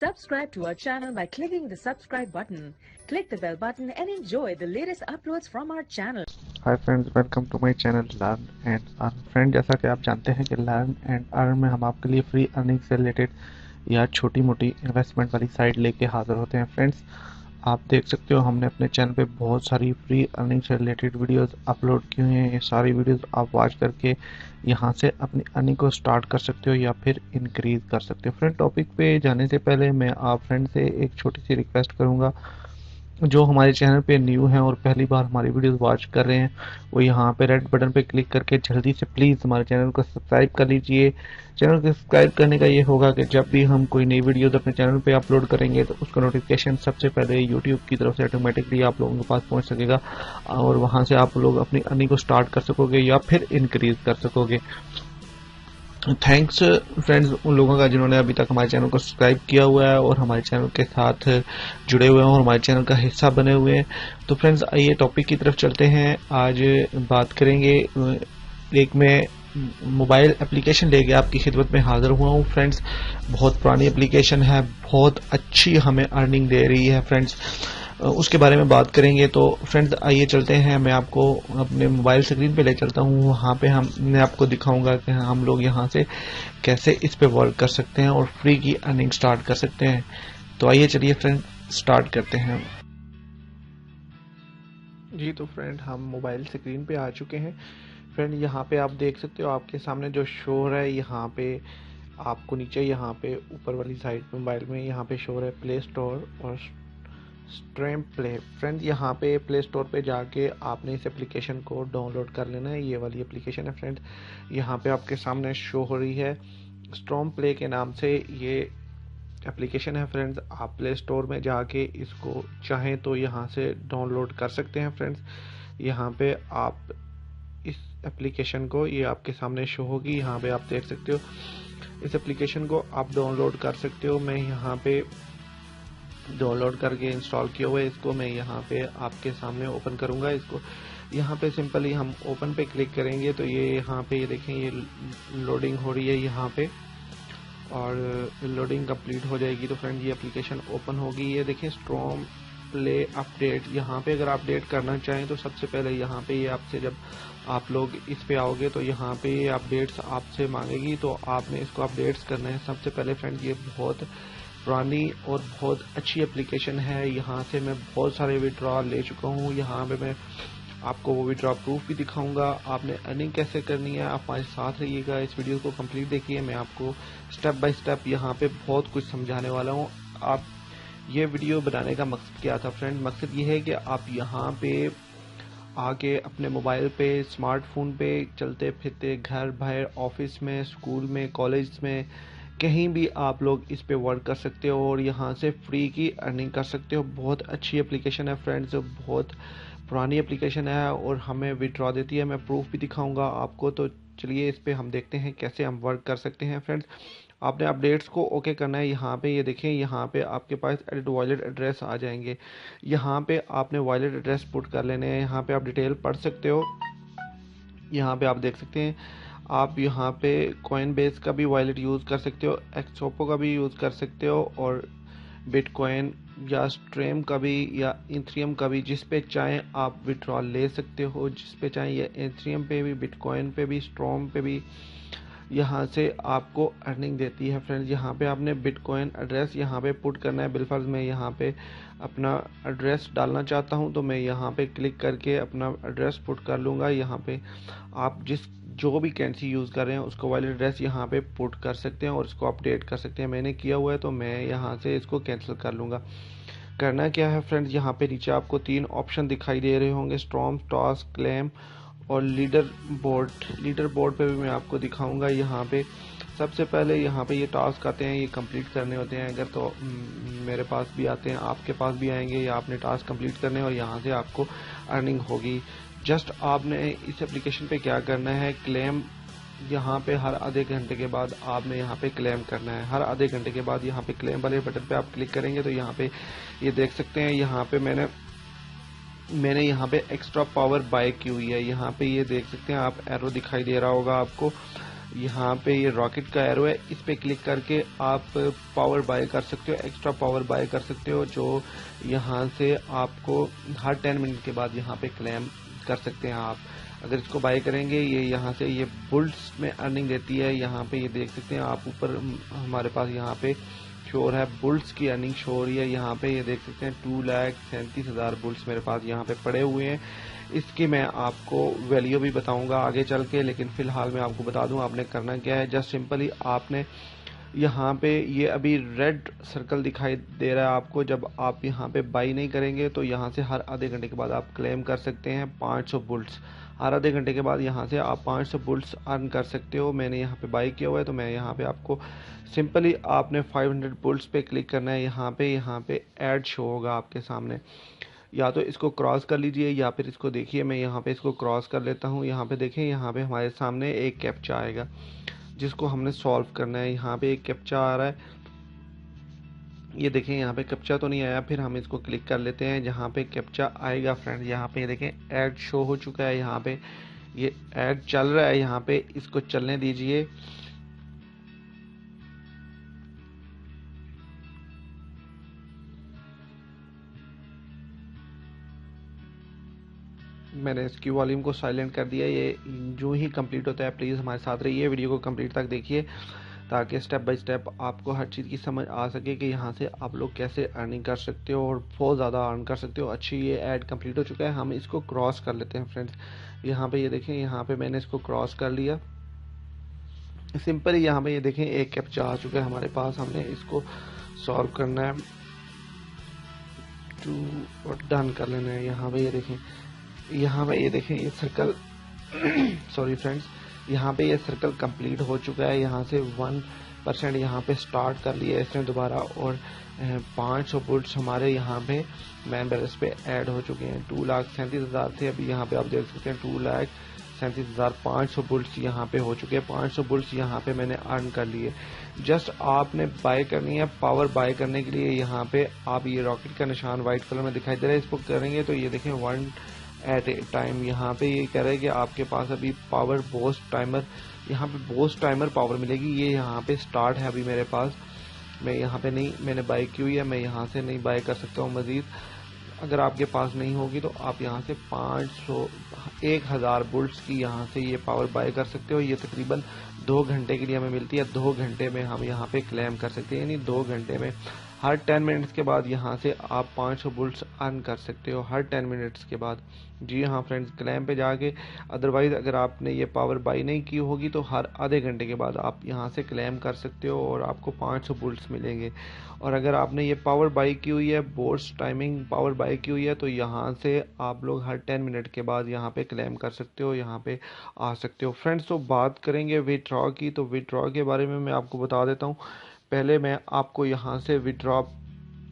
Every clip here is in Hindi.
Subscribe to our channel by clicking the subscribe button. Click the bell button and enjoy the latest uploads from our channel. Hi friends, welcome to my channel learn and earn. Friend, जैसा कि आप जानते हैं कि लर्न एंड अर्न में हम आपके लिए फ्री अर्निंग से रिलेटेड या छोटी मोटी इन्वेस्टमेंट वाली साइट लेके हाजिर होते हैं। फ्रेंड्स, आप देख सकते हो हमने अपने चैनल पे बहुत सारी फ्री अर्निंग से रिलेटेड वीडियोस अपलोड की हुई हैं। ये सारी वीडियोस आप वॉच करके यहाँ से अपनी अर्निंग को स्टार्ट कर सकते हो या फिर इंक्रीज कर सकते हो। फ्रेंड, टॉपिक पे जाने से पहले मैं आप फ्रेंड से एक छोटी सी रिक्वेस्ट करूँगा, जो हमारे चैनल पे न्यू हैं और पहली बार हमारी वीडियोस वॉच कर रहे हैं, वो यहाँ पे रेड बटन पे क्लिक करके जल्दी से प्लीज़ हमारे चैनल को सब्सक्राइब कर लीजिए। चैनल को सब्सक्राइब करने का ये होगा कि जब भी हम कोई नई वीडियोस अपने चैनल पे अपलोड करेंगे तो उसका नोटिफिकेशन सबसे पहले यूट्यूब की तरफ से ऑटोमेटिकली आप लोगों के पास पहुँच सकेगा और वहाँ से आप लोग अपनी अर्निंग को स्टार्ट कर सकोगे या फिर इंक्रीज कर सकोगे। थैंक्स फ्रेंड्स उन लोगों का जिन्होंने अभी तक हमारे चैनल को सब्सक्राइब किया हुआ है और हमारे चैनल के साथ जुड़े हुए हैं और हमारे चैनल का हिस्सा बने हुए हैं। तो फ्रेंड्स, आइए टॉपिक की तरफ चलते हैं। आज बात करेंगे, एक मैं मोबाइल एप्लीकेशन लेके आपकी खिदमत में हाजिर हुआ हूँ। फ्रेंड्स, बहुत पुरानी एप्लीकेशन है, बहुत अच्छी हमें अर्निंग दे रही है। फ्रेंड्स, उसके बारे में बात करेंगे। तो फ्रेंड्स, आइए चलते हैं, मैं आपको अपने मोबाइल स्क्रीन पे ले चलता हूँ। वहाँ पे मैं आपको दिखाऊंगा कि हम लोग यहाँ से कैसे इस पे वर्क कर सकते हैं और फ्री की अर्निंग स्टार्ट कर सकते हैं। तो आइए चलिए फ्रेंड, स्टार्ट करते हैं जी। तो फ्रेंड, हम मोबाइल स्क्रीन पे आ चुके हैं। फ्रेंड, यहाँ पे आप देख सकते हो आपके सामने जो शो हो रहा है, यहाँ पे आपको नीचे यहाँ पे ऊपर वाली साइड मोबाइल में यहाँ पे शो हो रहा है प्ले स्टोर और स्ट्रीम प्ले। फ्रेंड, यहाँ पे प्ले स्टोर पे जाके आपने इस एप्लीकेशन को डाउनलोड कर लेना है। ये वाली एप्लीकेशन है फ्रेंड, यहाँ पे आपके सामने शो हो रही है। स्ट्रीम प्ले के नाम से ये एप्लीकेशन है। फ्रेंड्स, आप प्ले स्टोर में जाके इसको चाहें तो यहाँ से डाउनलोड कर सकते हैं। फ्रेंड्स, यहाँ पे आप इस एप्लीकेशन को, ये आपके सामने शो होगी, यहाँ पे आप देख सकते हो। इस एप्लीकेशन को आप डाउनलोड कर सकते हो। मैं यहाँ पे डाउनलोड करके इंस्टॉल किया हुआ है, इसको मैं यहाँ पे आपके सामने ओपन करूँगा। इसको यहाँ पे सिंपली हम ओपन पे क्लिक करेंगे तो ये यहाँ पे ये देखें, ये लोडिंग हो रही है यहाँ पे और लोडिंग कंप्लीट हो जाएगी तो फ्रेंड ये एप्लीकेशन ओपन होगी। ये देखें, स्ट्रीम प्ले अपडेट। यहाँ पे अगर अपडेट करना चाहें तो सबसे पहले यहाँ पे ये आपसे, जब आप लोग इस पे आओगे तो यहाँ पे ये अपडेट्स आपसे मांगेगी, तो आपने इसको अपडेट्स करना है सबसे पहले। फ्रेंड, ये बहुत पुरानी और बहुत अच्छी एप्लीकेशन है। यहाँ से मैं बहुत सारे विड्रॉल ले चुका हूँ। यहाँ पे मैं आपको वो विड्रॉ प्रूफ भी दिखाऊंगा। आपने अर्निंग कैसे करनी है, आप हमारे साथ रहिएगा, इस वीडियो को कंप्लीट देखिए। मैं आपको स्टेप बाय स्टेप यहाँ पे बहुत कुछ समझाने वाला हूँ। आप ये वीडियो बनाने का मकसद क्या था फ्रेंड? मकसद ये है कि आप यहाँ पे आके अपने मोबाइल पे, स्मार्टफोन पे चलते फिरते घर बाहर, ऑफिस में, स्कूल में, कॉलेज में, कहीं भी आप लोग इस पे वर्क कर सकते हो और यहाँ से फ्री की अर्निंग कर सकते हो। बहुत अच्छी एप्लीकेशन है फ्रेंड्स, बहुत पुरानी एप्लीकेशन है और हमें विड्रॉ देती है। मैं प्रूफ भी दिखाऊंगा आपको। तो चलिए इस पे हम देखते हैं कैसे हम वर्क कर सकते हैं। फ्रेंड्स, आपने अपडेट्स को ओके करना है। यहाँ पे ये देखें, यहाँ पे आपके पास एडिट वॉलेट एड्रेस आ जाएंगे। यहाँ पे आपने वॉलेट एड्रेस पुट कर लेने हैं। यहाँ पे आप डिटेल पढ़ सकते हो। यहाँ पे आप देख सकते हैं, आप यहाँ पे कॉइन बेस का भी वॉलेट यूज़ कर सकते हो, एक्सोपो का भी यूज़ कर सकते हो और बिटकॉइन या स्ट्रीम का भी या इथेरियम का भी, जिस पे चाहें आप विड्रॉल ले सकते हो। जिस पे चाहें, ये इथेरियम पे भी, बिटकॉइन पे भी, स्ट्रॉम पे भी यहाँ से आपको अर्निंग देती है। फ्रेंड्स, यहाँ पे आपने बिटकॉइन एड्रेस यहाँ पे पुट करना है। बिलफर्ज मैं यहाँ पे अपना एड्रेस डालना चाहता हूँ तो मैं यहाँ पे क्लिक करके अपना एड्रेस पुट कर लूँगा। यहाँ पे आप जो भी करेंसी यूज़ कर रहे हैं उसको वॉलेट एड्रेस यहाँ पे पुट कर सकते हैं और इसको अपडेट कर सकते हैं। मैंने किया हुआ है तो मैं यहाँ से इसको कैंसिल कर लूँगा। करना क्या है फ्रेंड्स, यहाँ पे नीचे आपको 3 ऑप्शन दिखाई दे रहे होंगे, स्ट्रॉम, टास्क, क्लेम और लीडर बोर्ड। लीडर बोर्ड पे भी मैं आपको दिखाऊंगा। यहाँ पे सबसे पहले यहाँ पे ये टास्क आते हैं, ये कंप्लीट करने होते हैं। अगर तो मेरे पास भी आते हैं, आपके पास भी आएंगे, या आपने टास्क कंप्लीट करने और यहाँ से आपको अर्निंग होगी। जस्ट आपने इस एप्लीकेशन पे क्या करना है, क्लेम, यहाँ पे हर आधे घंटे के बाद आपने यहाँ पे क्लेम करना है। हर आधे घंटे के बाद यहाँ पे क्लेम वाले बटन पे आप क्लिक करेंगे तो यहाँ पे ये देख सकते हैं, यहाँ पे मैंने यहाँ पे एक्स्ट्रा पावर बाय की हुई है। यहाँ पे ये देख सकते हैं आप, एरो दिखाई दे रहा होगा आपको। यहाँ पे ये रॉकेट का एरो है, इस पे क्लिक करके आप पावर बाय कर सकते हो, एक्स्ट्रा पावर बाय कर सकते हो, जो यहाँ से आपको हर 10 मिनट के बाद यहाँ पे क्लेम कर सकते हैं आप। अगर इसको बाय करेंगे ये यहाँ से ये बुल्स में अर्निंग देती है। यहाँ पे ये देख सकते हैं आप ऊपर हमारे पास यहाँ पे शो हो रहा है बुल्स की अर्निंग शो हो रही है। यहाँ पे ये देख सकते हैं 2,37,000 बुल्स मेरे पास यहाँ पे पड़े हुए हैं। इसकी मैं आपको वैल्यू भी बताऊंगा आगे चल के, लेकिन फिलहाल मैं आपको बता दूं आपने करना क्या है। जस्ट सिंपली आपने यहाँ पे ये अभी रेड सर्कल दिखाई दे रहा है आपको, जब आप यहाँ पे बाई नहीं करेंगे तो यहाँ से हर आधे घंटे के बाद आप क्लेम कर सकते हैं 500 बुल्स। हर आधे घंटे के बाद यहाँ से आप 500 बुल्स अर्न कर सकते हो। मैंने यहाँ पे बाई किया हुआ है तो मैं यहाँ पे आपको सिंपली आपने 500 बुल्स पे क्लिक करना है। यहाँ पे ऐड शो होगा आपके सामने, या तो इसको क्रॉस कर लीजिए या फिर इसको देखिए। मैं यहाँ पे इसको क्रॉस कर लेता हूँ। यहाँ पे देखें, यहाँ पे हमारे सामने एक कैप्चा आएगा जिसको हमने सॉल्व करना है। यहाँ पे एक कैप्चा आ रहा है, ये देखें यहाँ पे कैप्चा तो नहीं आया, फिर हम इसको क्लिक कर लेते हैं। जहाँ पे कैप्चा आएगा फ्रेंड, यहाँ पे देखें ऐड शो हो चुका है। यहाँ पे ये ऐड चल रहा है, यहाँ पे इसको चलने दीजिए। मैंने इसकी वॉल्यूम को साइलेंट कर दिया। ये जो ही कंप्लीट होता है प्लीज़ हमारे साथ रहिए, वीडियो को कंप्लीट तक देखिए ताकि स्टेप बाय स्टेप आपको हर चीज़ की समझ आ सके कि यहाँ से आप लोग कैसे अर्निंग कर सकते हो और बहुत ज़्यादा अर्न कर सकते हो। अच्छी ये ऐड कंप्लीट हो चुका है, हम इसको क्रॉस कर लेते हैं फ्रेंड्स। यहाँ पे ये देखें, यहाँ पे मैंने इसको क्रॉस कर लिया सिंपली। यहाँ पे ये देखें एक कैप्चा आ चुका है हमारे पास, हमने इसको सॉल्व करना है और डन कर लेना है। यहाँ पे ये देखें, यहाँ पे ये देखें ये सर्कल सॉरी फ्रेंड्स, यहाँ पे ये सर्कल कंप्लीट हो चुका है। यहाँ से 1% यहाँ पे स्टार्ट कर लिया इसने दोबारा, और 500 बुल्स हमारे यहाँ पे मैन बैलेंस पे ऐड हो चुके हैं। 2,37,000 थे, अभी यहाँ पे आप देख सकते हैं 2,37,500 बुल्स यहाँ पे हो चुके हैं। 500 बुल्स यहाँ पे मैंने अर्न कर लिए। जस्ट आपने बाय करनी है। पावर बाय करने के लिए यहाँ पे आप ये रॉकेट का निशान व्हाइट कलर में दिखाई दे रहा है, इसको करेंगे तो ये देखें 1 एट ए टाइम। यहाँ पे ये कह रहा है कि आपके पास अभी पावर बोस्ट टाइमर, यहाँ पे बोस्ट टाइमर पावर मिलेगी। ये यहाँ पे स्टार्ट है अभी मेरे पास, मैं यहाँ पे नहीं, मैंने बाय की हुई है, मैं यहाँ से नहीं बाय कर सकता हूँ मज़ीद। अगर आपके पास नहीं होगी तो आप यहाँ से 1000 बुल्स की यहाँ से ये पावर बाय कर सकते हो। ये तकरीबन 2 घंटे के लिए हमें मिलती है। 2 घंटे में हम यहाँ पे क्लेम कर सकते हैं, यानी 2 घंटे में हर 10 मिनट्स के बाद यहाँ से आप 500 बुल्स अर्न कर सकते हो हर 10 मिनट्स के बाद। जी हाँ फ्रेंड्स, क्लेम पे जाके। अदरवाइज़ अगर आपने ये पावर बाई नहीं की होगी तो हर आधे घंटे के बाद आप यहाँ से क्लेम कर सकते हो और आपको 500 बुल्स मिलेंगे। और अगर आपने ये पावर बाई की हुई है, बोर्स टाइमिंग पावर बाई की हुई है, तो यहाँ से आप लोग हर 10 मिनट के बाद यहाँ पे क्लेम कर सकते हो, यहाँ पे आ सकते हो फ्रेंड्स। तो बात करेंगे विड्रॉ की, तो विड्रॉ के बारे में मैं आपको बता देता हूँ। पहले मैं आपको यहाँ से विड्रॉ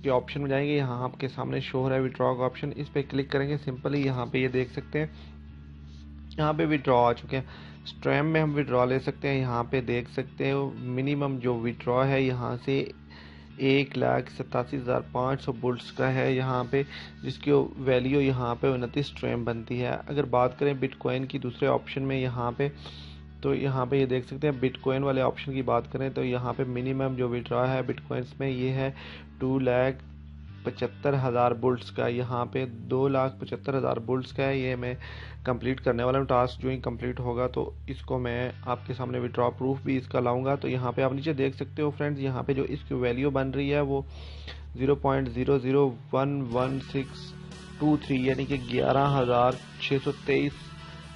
के ऑप्शन में जाएंगे, यहाँ आपके सामने शो हो रहा है विड्रॉ का ऑप्शन, इस पर क्लिक करेंगे सिंपली। यहाँ पे ये देख सकते हैं यहाँ पे विड्रॉ आ चुके हैं। स्ट्रैम में हम विड्रॉ ले सकते हैं। यहाँ पे देख सकते हो मिनिमम जो विड्रॉ है यहाँ से 1,87,500 बुल्स का है यहाँ पे, जिसकी वैल्यू यहाँ पे 29 स्ट्रैम बनती है। अगर बात करें बिटकॉइन की दूसरे ऑप्शन में यहाँ पे, तो यहाँ पे ये देख सकते हैं बिटकॉइन वाले ऑप्शन की बात करें तो यहाँ पे मिनिमम जो विड्रॉ है बिटकॉइंस में ये है 2,75,000 बुल्स का। यहाँ पे 2,75,000 बुल्स का है। ये मैं कंप्लीट करने वाला हूँ टास्क, जो ही कंप्लीट होगा तो इसको मैं आपके सामने विड्रॉ प्रूफ भी इसका लाऊंगा। तो यहाँ पे आप नीचे देख सकते हो फ्रेंड्स, यहाँ पे जो इसकी वैल्यू बन रही है वो 0.00111623 यानी कि 11,623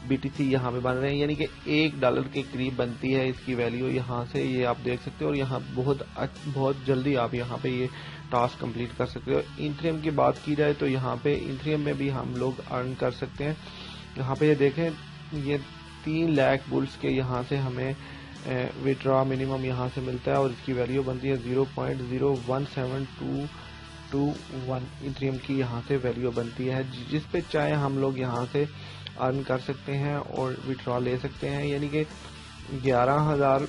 BTC यहाँ पे बन रहे हैं, यानी कि $1 के करीब बनती है इसकी वैल्यू यहाँ से। ये आप देख सकते हो और यहाँ बहुत जल्दी आप यहाँ पे ये टास्क कंप्लीट कर सकते हो। इथेरियम की बात की जाए तो यहाँ पे इथेरियम में भी हम लोग अर्न कर सकते हैं। यहाँ पे ये देखें, ये 3 लाख बुल्स के यहाँ से हमें विड्रॉ मिनिमम यहाँ से मिलता है और इसकी वैल्यू बनती है 0.017221 इथेरियम की यहाँ से वैल्यू बनती है, जिस पे चाहे हम लोग यहाँ से अर्न कर सकते हैं और विड्रॉ ले सकते हैं। यानी कि 11,000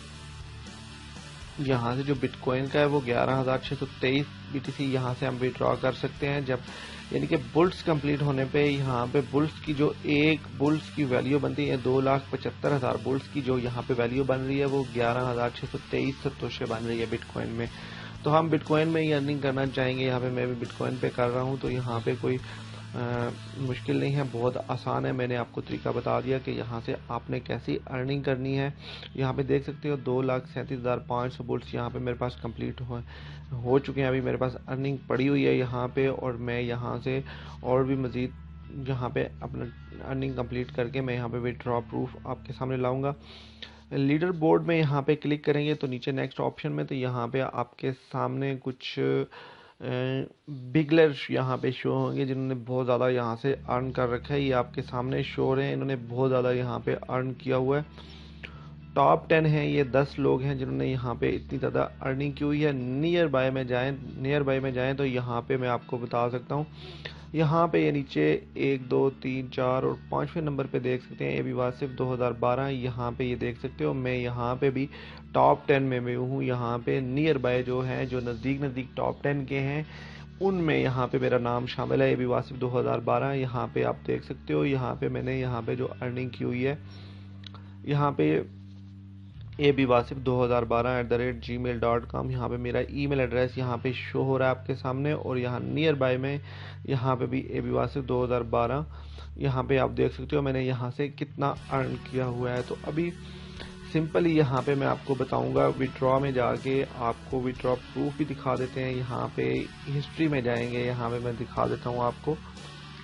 यहाँ से जो बिटकॉइन का है वो 11,623 BTC यहाँ से हम विड्रॉ कर सकते हैं। जब यानी कि बुल्स कंप्लीट होने पे यहाँ पे बुल्स की जो एक बुल्स की वैल्यू बनती है 2,75,000 बुल्स की जो यहाँ पे वैल्यू बन रही है वो 11,623 सतोशे बन रही है बिटकॉइन में। तो हम बिटकॉइन में ही अर्निंग करना चाहेंगे। यहाँ पे मैं भी बिटकॉइन पे कर रहा हूँ, तो यहाँ पे कोई मुश्किल नहीं है, बहुत आसान है। मैंने आपको तरीका बता दिया कि यहाँ से आपने कैसी अर्निंग करनी है। यहाँ पे देख सकते हो 2,37,500 बुल्स यहाँ पे मेरे पास कंप्लीट हो चुके हैं। अभी मेरे पास अर्निंग पड़ी हुई है यहाँ पे, और मैं यहाँ से और भी मज़ीद यहाँ पे अपना अर्निंग कंप्लीट करके मैं यहाँ पे विड्रॉ प्रूफ आपके सामने लाऊंगा। लीडर बोर्ड में यहाँ पे क्लिक करेंगे तो नीचे नेक्स्ट ऑप्शन में, तो यहाँ पे आपके सामने कुछ बिगलर यहाँ पे शो होंगे जिन्होंने बहुत ज़्यादा यहाँ से अर्न कर रखा है। ये आपके सामने शो हो रहे हैं, इन्होंने बहुत ज़्यादा यहाँ पे अर्न किया हुआ है। टॉप 10 हैं, ये 10 लोग हैं जिन्होंने यहाँ पे इतनी ज़्यादा अर्निंग की हुई है। नियर बाय में जाएं तो यहाँ पे मैं आपको बता सकता हूँ, यहाँ पे ये नीचे 1 2 3 4 और 5वें नंबर पे देख सकते हैं, ये भी वासिफ 2012। यहाँ पे ये देख सकते हो मैं यहाँ पे भी टॉप 10 में भी हूँ। यहाँ पे नियर बाय जो है, जो नज़दीक टॉप 10 के हैं, उनमें यहाँ पे मेरा नाम शामिल है, ये भी वासिफ 2012। यहाँ पे आप देख सकते हो, यहाँ पे मैंने यहाँ पे जो अर्निंग की हुई है, यहाँ पे ये भी वासिफ 2012@gmail.com यहाँ पे मेरा ईमेल एड्रेस यहाँ पे शो हो रहा है आपके सामने। और यहाँ नियर बाय में यहाँ पे भी ए बी वासिफ 2012 यहाँ पे आप देख सकते हो मैंने यहाँ से कितना अर्न किया हुआ है। तो अभी सिंपली यहाँ पे मैं आपको बताऊंगा, विड्रॉ में जाके आपको विड्रॉ प्रूफ भी दिखा देते हैं। यहाँ पे हिस्ट्री में जाएंगे, यहाँ पे मैं दिखा देता हूँ आपको,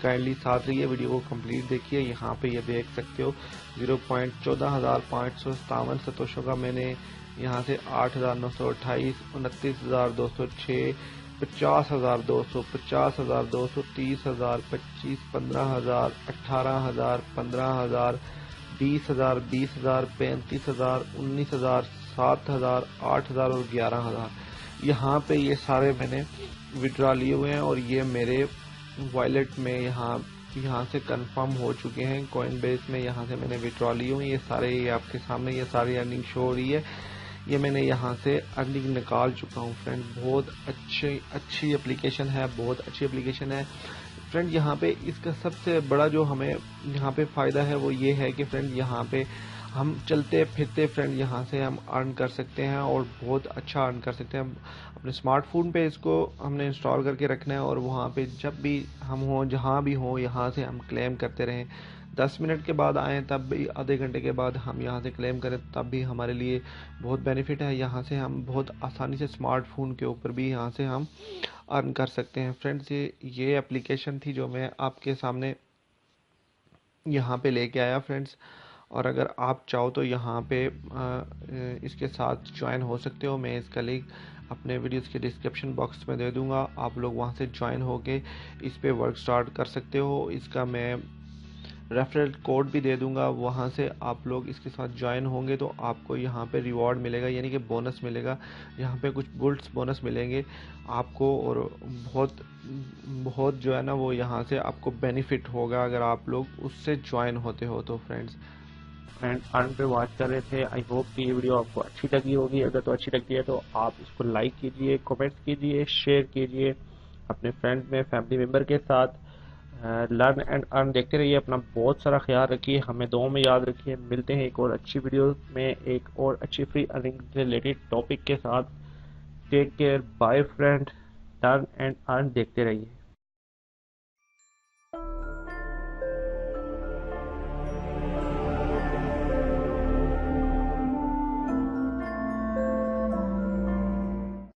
काइंडली साथ रहिए, वीडियो को कंप्लीट देखिए। यहाँ पे ये देख सकते हो 0.14,557 सतोशों का मैंने यहाँ से 8,928, 29,206, 50,200, 50,200, 30,000, 25, 15,000, 18,000, 15,000, 20,000, 20,000, 35,000, 19,000, 7,000, 8,000 और 11,000 यहाँ पे ये सारे मैंने विड्रॉ लिए हुए हैं। और ये मेरे वॉलेट में यहाँ से कंफर्म हो चुके हैं। कॉइनबेस में यहाँ से मैंने विड्रॉ लिए हुए, ये सारे ये आपके सामने ये सारी अर्निंग शो हो रही है। ये मैंने यहाँ से अर्निंग निकाल चुका हूँ फ्रेंड। बहुत अच्छी एप्लीकेशन है, बहुत अच्छी एप्लीकेशन है फ्रेंड। यहाँ पे इसका सबसे बड़ा जो हमें यहाँ पे फ़ायदा है वो ये है कि फ्रेंड यहाँ पे हम चलते फिरते फ्रेंड यहाँ से हम अर्न कर सकते हैं, और बहुत अच्छा अर्न कर सकते हैं। अपने स्मार्टफोन पे इसको हमने इंस्टॉल करके रखना है, और वहाँ पे जब भी हम हों, जहाँ भी हों, यहाँ से हम क्लेम करते रहें। 10 मिनट के बाद आएँ तब भी, आधे घंटे के बाद हम यहाँ से क्लेम करें तब भी हमारे लिए बहुत बेनिफिट है। यहाँ से हम बहुत आसानी से स्मार्टफोन के ऊपर भी यहाँ से हम अर्न कर सकते हैं फ्रेंड्स। ये एप्लीकेशन थी जो मैं आपके सामने यहाँ पे लेके आया फ्रेंड्स। और अगर आप चाहो तो यहाँ पे इसके साथ ज्वाइन हो सकते हो। मैं इसका लिंक अपने वीडियोस के डिस्क्रिप्शन बॉक्स में दे दूँगा, आप लोग वहाँ से ज्वाइन होके इस पे वर्क स्टार्ट कर सकते हो। इसका मैं रेफरल कोड भी दे दूंगा, वहाँ से आप लोग इसके साथ ज्वाइन होंगे तो आपको यहाँ पे रिवॉर्ड मिलेगा, यानी कि बोनस मिलेगा। यहाँ पे कुछ बुल्स बोनस मिलेंगे आपको, और बहुत जो है ना वो यहाँ से आपको बेनिफिट होगा अगर आप लोग उससे ज्वाइन होते हो तो फ्रेंड्स। फ्रेंड अर्न पे वॉच कर रहे थे। आई होप कि ये वीडियो आपको अच्छी लगी होगी। अगर तो अच्छी लगती है तो आप इसको लाइक कीजिए, कमेंट कीजिए, शेयर कीजिए अपने फ्रेंड में, फैमिली मेम्बर के साथ। लर्न एंड अर्न देखते रहिए। अपना बहुत सारा ख्याल रखिए, हमें दुआओं में याद रखिए। मिलते हैं एक और अच्छी वीडियो में एक और अच्छी फ्री अर्निंग रिलेटेड टॉपिक के साथ। Take care, bye friend. Learn and earn देखते रहिए।